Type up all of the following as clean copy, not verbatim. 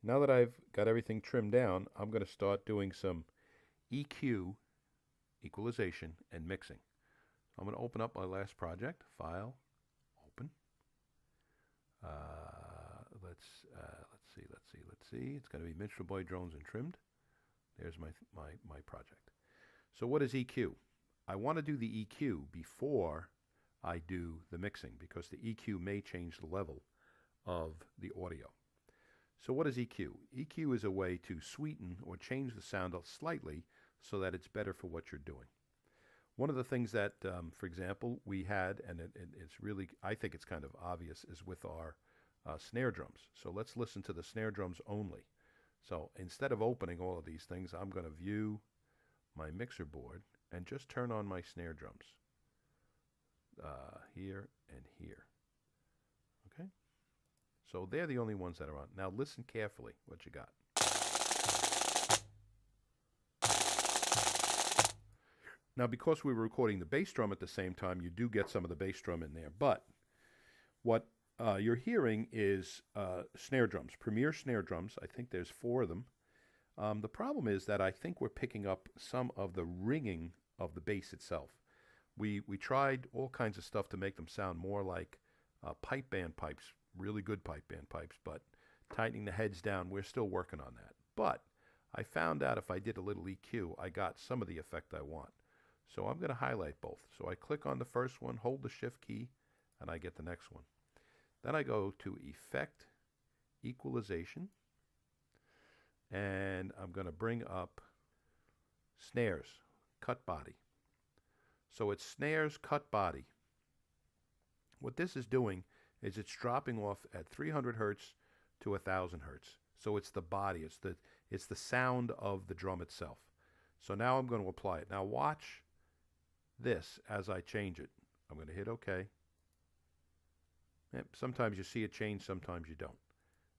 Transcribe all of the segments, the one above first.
Now that I've got everything trimmed down, I'm going to start doing some EQ, equalization, and mixing. I'm going to open up my last project, File, Open. Let's see. It's going to be Minstrel Boy Drones and Trimmed. There's my project. So what is EQ? I want to do the EQ before I do the mixing because the EQ may change the level of the audio. So what is EQ? EQ is a way to sweeten or change the sound slightly so that it's better for what you're doing. One of the things that, for example, we had, and it's really, I think it's kind of obvious, is with our snare drums. So let's listen to the snare drums only. So instead of opening all of these things, I'm going to view my mixer board and just turn on my snare drums here and here. Okay? So they're the only ones that are on. Now listen carefully what you got. Now because we were recording the bass drum at the same time, you do get some of the bass drum in there. But what you're hearing is snare drums, Premier snare drums. I think there's 4 of them. The problem is that I think we're picking up some of the ringing of the bass itself. We tried all kinds of stuff to make them sound more like pipe band pipes, really good pipe band pipes, but tightening the heads down, we're still working on that. But I found out if I did a little EQ, I got some of the effect I want. So I'm going to highlight both. So I click on the first one, hold the Shift key, and I get the next one. Then I go to Effect, Equalization, and I'm going to bring up Snares, Cut Body. So it's Snares, Cut Body. What this is doing is it's dropping off at 300 hertz to 1,000 hertz. So it's the body, it's the sound of the drum itself. So now I'm going to apply it. Now watch this as I change it. I'm going to hit OK. Sometimes you see it change, sometimes you don't.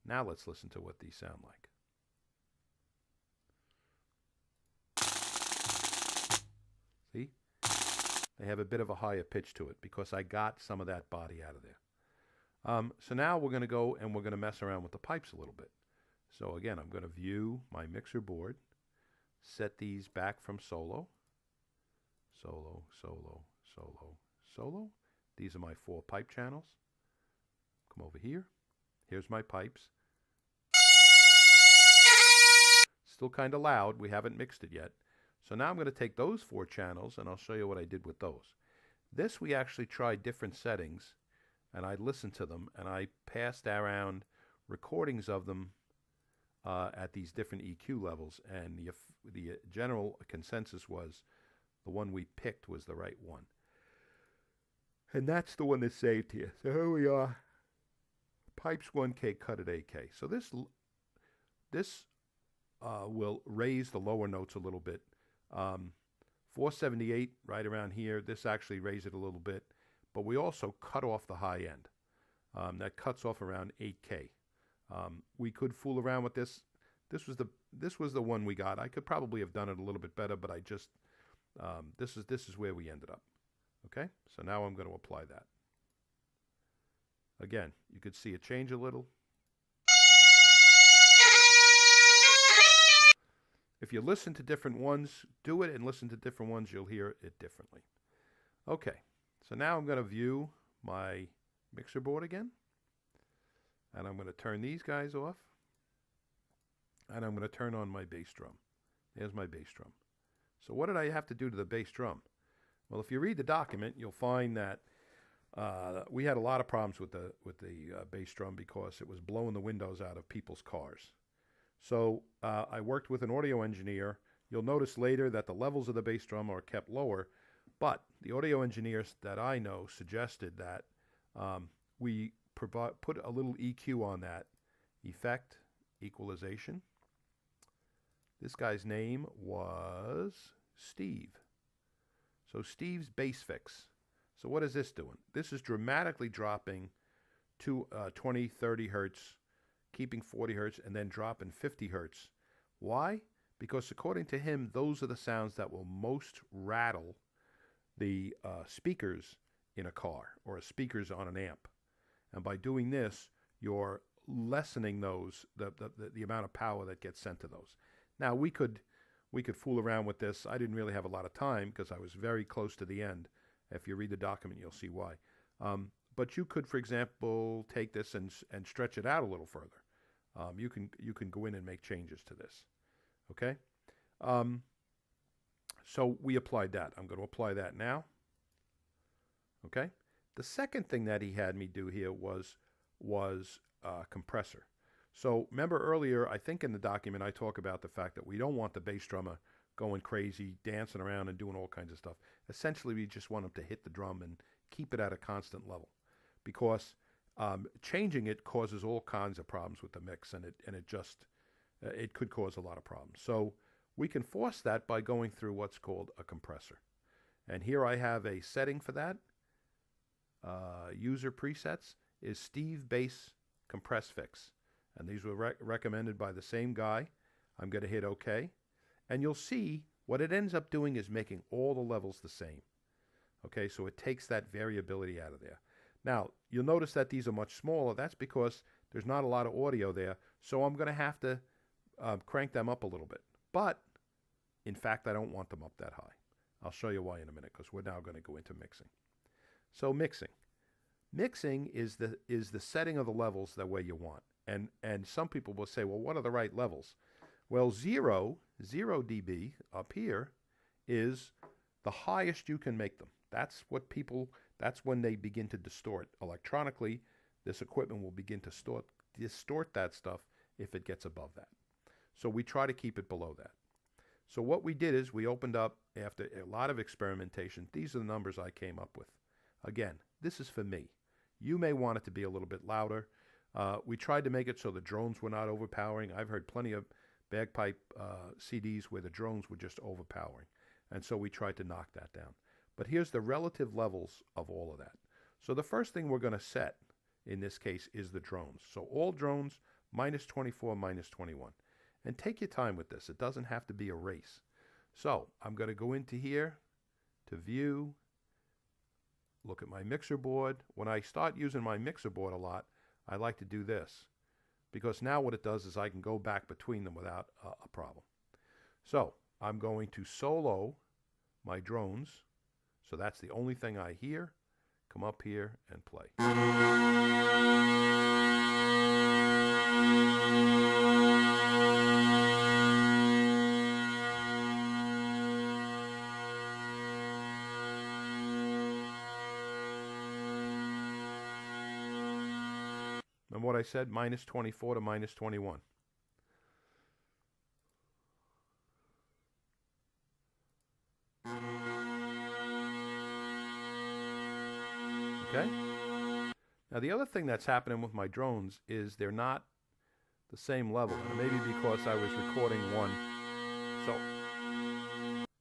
Now let's listen to what these sound like. See? They have a bit of a higher pitch to it because I got some of that body out of there. So now we're going to go and we're going to mess around with the pipes a little bit. So again, I'm going to view my mixer board, set these back from solo, solo, solo, solo, solo. These are my 4 pipe channels. Come over here. Here's my pipes. Still kind of loud. We haven't mixed it yet. So now I'm going to take those 4 channels and I'll show you what I did with those. This we actually tried different settings and I listened to them and I passed around recordings of them at these different EQ levels, and the general consensus was the one we picked was the right one. And that's the one that's saved here. So here we are. Pipes 1K cut at 8K. So this will raise the lower notes a little bit. 478 right around here. This actually raised it a little bit, but we also cut off the high end. That cuts off around 8K. We could fool around with this. This was the one we got. I could probably have done it a little bit better, but I just this is where we ended up. Okay, so now I'm going to apply that. Again, you could see it change a little. If you listen to different ones, do it and listen to different ones, you'll hear it differently. Okay, so now I'm going to view my mixer board again. And I'm going to turn these guys off. And I'm going to turn on my bass drum. There's my bass drum. So what did I have to do to the bass drum? Well, if you read the document, you'll find that we had a lot of problems with the bass drum because it was blowing the windows out of people's cars. So I worked with an audio engineer. You'll notice later that the levels of the bass drum are kept lower, but the audio engineers that I know suggested that we put a little EQ on that. Effect, equalization. This guy's name was Steve. So Steve's Bass Fix. So what is this doing? This is dramatically dropping to 20, 30 hertz, keeping 40 hertz, and then dropping 50 hertz. Why? Because according to him, those are the sounds that will most rattle the speakers in a car or speakers on an amp. And by doing this, you're lessening those the amount of power that gets sent to those. Now we could fool around with this. I didn't really have a lot of time because I was very close to the end. If you read the document, you'll see why. But you could, for example, take this and stretch it out a little further. You can go in and make changes to this. Okay. So we applied that. I'm going to apply that now. Okay. The second thing that he had me do here was compressor. So remember earlier, I think in the document I talk about the fact that we don't want the bass drummer going crazy, dancing around and doing all kinds of stuff. Essentially, we just want him to hit the drum and keep it at a constant level, because changing it causes all kinds of problems with the mix, and it could cause a lot of problems. So we can force that by going through what's called a compressor. And here I have a setting for that. User presets is Steve Bass Compress Fix. And these were recommended by the same guy. I'm going to hit OK. And you'll see what it ends up doing is making all the levels the same. Okay, so it takes that variability out of there. Now, you'll notice that these are much smaller. That's because there's not a lot of audio there. So I'm going to have to crank them up a little bit. But, in fact, I don't want them up that high. I'll show you why in a minute, because we're now going to go into mixing. So mixing. Mixing is the setting of the levels the way you want. And some people will say, well, what are the right levels? Well, 0 dB up here is the highest you can make them. That's when they begin to distort. Electronically, this equipment will begin to distort that stuff if it gets above that. So we try to keep it below that. So what we did is we opened up, after a lot of experimentation, these are the numbers I came up with. Again, this is for me. You may want it to be a little bit louder. We tried to make it so the drones were not overpowering. I've heard plenty of bagpipe CDs where the drones were just overpowering. And so we tried to knock that down. But here's the relative levels of all of that. So the first thing we're going to set, in this case, is the drones. So all drones, minus 24, minus 21. And take your time with this. It doesn't have to be a race. So I'm going to go into here to view, look at my mixer board. When I start using my mixer board a lot, I like to do this, because now what it does is I can go back between them without a problem. So I'm going to solo my drones. So that's the only thing I hear. Come up here and play. And what I said, minus 24 to minus 21. Okay? Now the other thing that's happening with my drones is they're not the same level. And maybe because I was recording one. So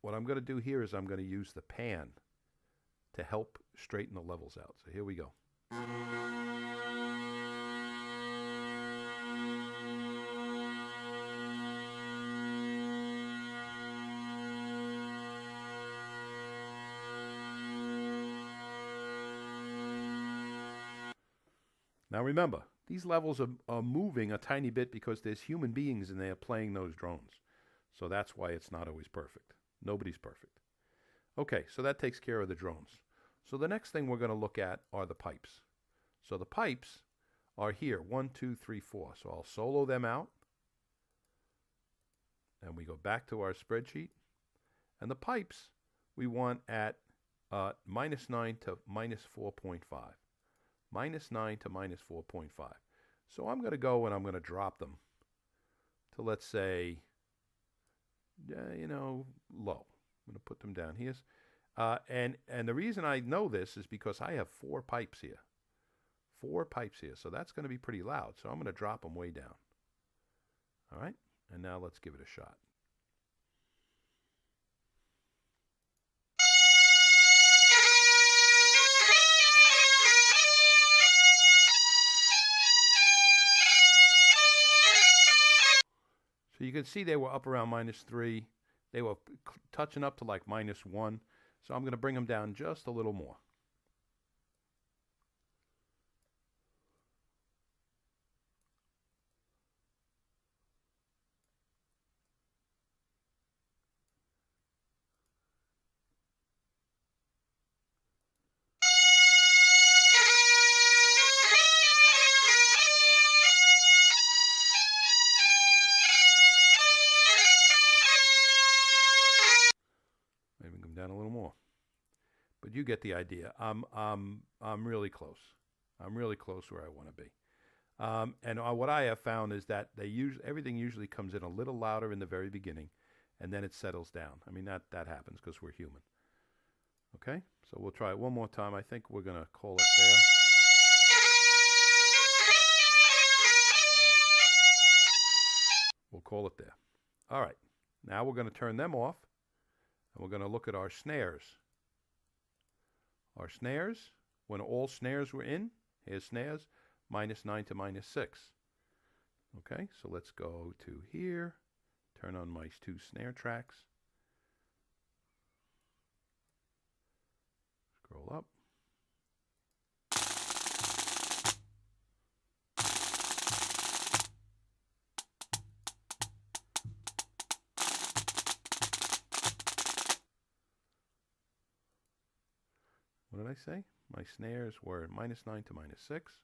what I'm going to do here is I'm going to use the pan to help straighten the levels out. So here we go. Now remember, these levels are moving a tiny bit because there's human beings in there playing those drones. So that's why it's not always perfect. Nobody's perfect. Okay, so that takes care of the drones. So the next thing we're going to look at are the pipes. So the pipes are here, 1, 2, 3, 4. So I'll solo them out. And we go back to our spreadsheet. And the pipes we want at minus 9 to minus 4.5. Minus 9 to minus 4.5. So I'm going to go and I'm going to drop them to, let's say, low. I'm going to put them down here. And the reason I know this is because I have 4 pipes here. 4 pipes here. So that's going to be pretty loud. So I'm going to drop them way down. All right. And now let's give it a shot. So you can see they were up around minus 3. They were touching up to like minus 1. So I'm going to bring them down just a little more. but you get the idea. I'm really close. I'm really close where I want to be. And what I have found is that everything usually comes in a little louder in the very beginning, and then it settles down. I mean, that happens because we're human. Okay, so we'll try it one more time. I think we're going to call it there. We'll call it there. All right, now we're going to turn them off, and we're going to look at our snares. Our snares, when all snares were in, here's snares, -9 to -6. Okay, so let's go to here, turn on my 2 snare tracks. Scroll up. What did I say? My snares were -9 to -6.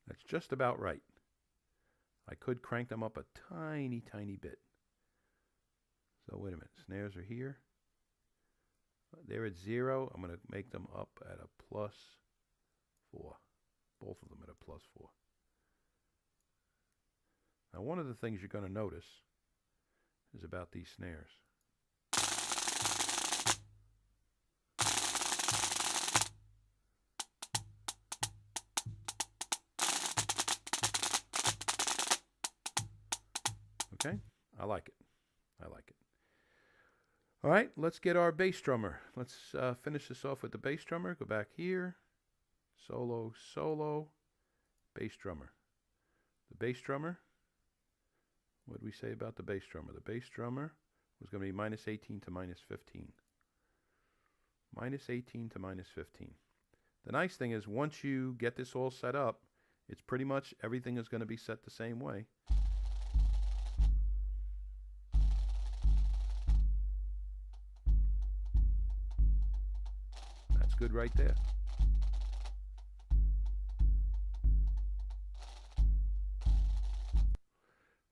That's just about right. I could crank them up a tiny, tiny bit. So wait a minute, snares are here. They're at 0. I'm going to make them up at a +4. Both of them at a +4. Now one of the things you're going to notice is about these snares. Okay, I like it. I like it. All right, let's get our bass drummer. Let's finish this off with the bass drummer. Go back here. Solo, solo, bass drummer. The bass drummer, what did we say about the bass drummer? The bass drummer was going to be -18 to -15. -18 to -15. The nice thing is once you get this all set up, it's pretty much everything is going to be set the same way. That's good right there.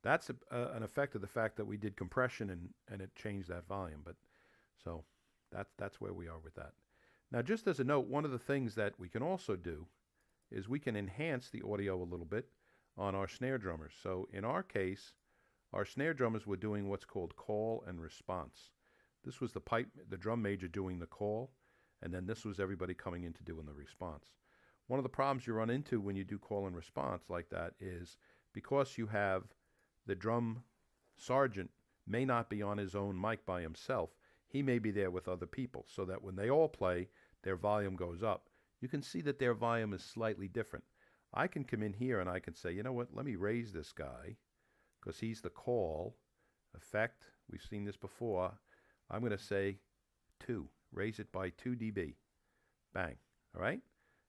That's an effect of the fact that we did compression and it changed that volume. But so that's where we are with that. Now, just as a note, one of the things that we can also do is we can enhance the audio a little bit on our snare drummers. So in our case, our snare drummers were doing what's called call and response. This was the drum major doing the call, and then this was everybody coming in to doing the response. One of the problems you run into when you do call and response like that is because you have the drum sergeant may not be on his own mic by himself. He may be there with other people, so that when they all play, their volume goes up. You can see that their volume is slightly different. I can come in here and I can say, you know what, let me raise this guy because he's the call. Effect, we've seen this before. I'm going to say 2. Raise it by 2 dB. Bang. All right?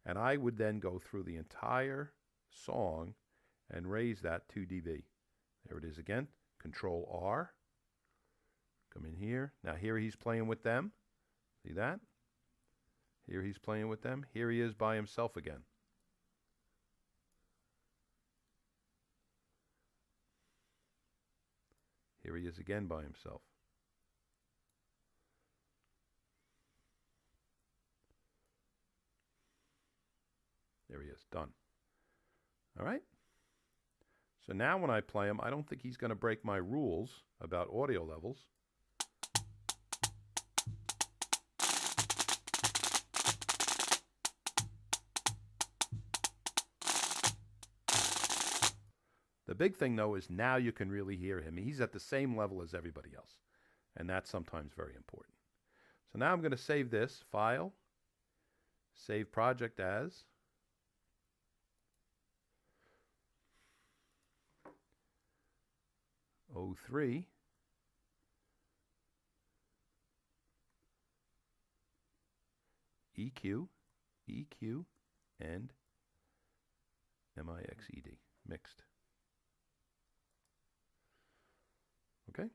And I would then go through the entire song and raise that 2 dB. There it is again. Control R. Come in here. Now here he's playing with them. See that? Here he's playing with them. Here he is by himself again. Here he is again by himself. There he is. Done. All right? So now when I play him, I don't think he's going to break my rules about audio levels. The big thing, though, is now you can really hear him. He's at the same level as everybody else, and that's sometimes very important. So now I'm going to save this file, save project as. O3 EQ, EQ, and MIXED, mixed. Okay?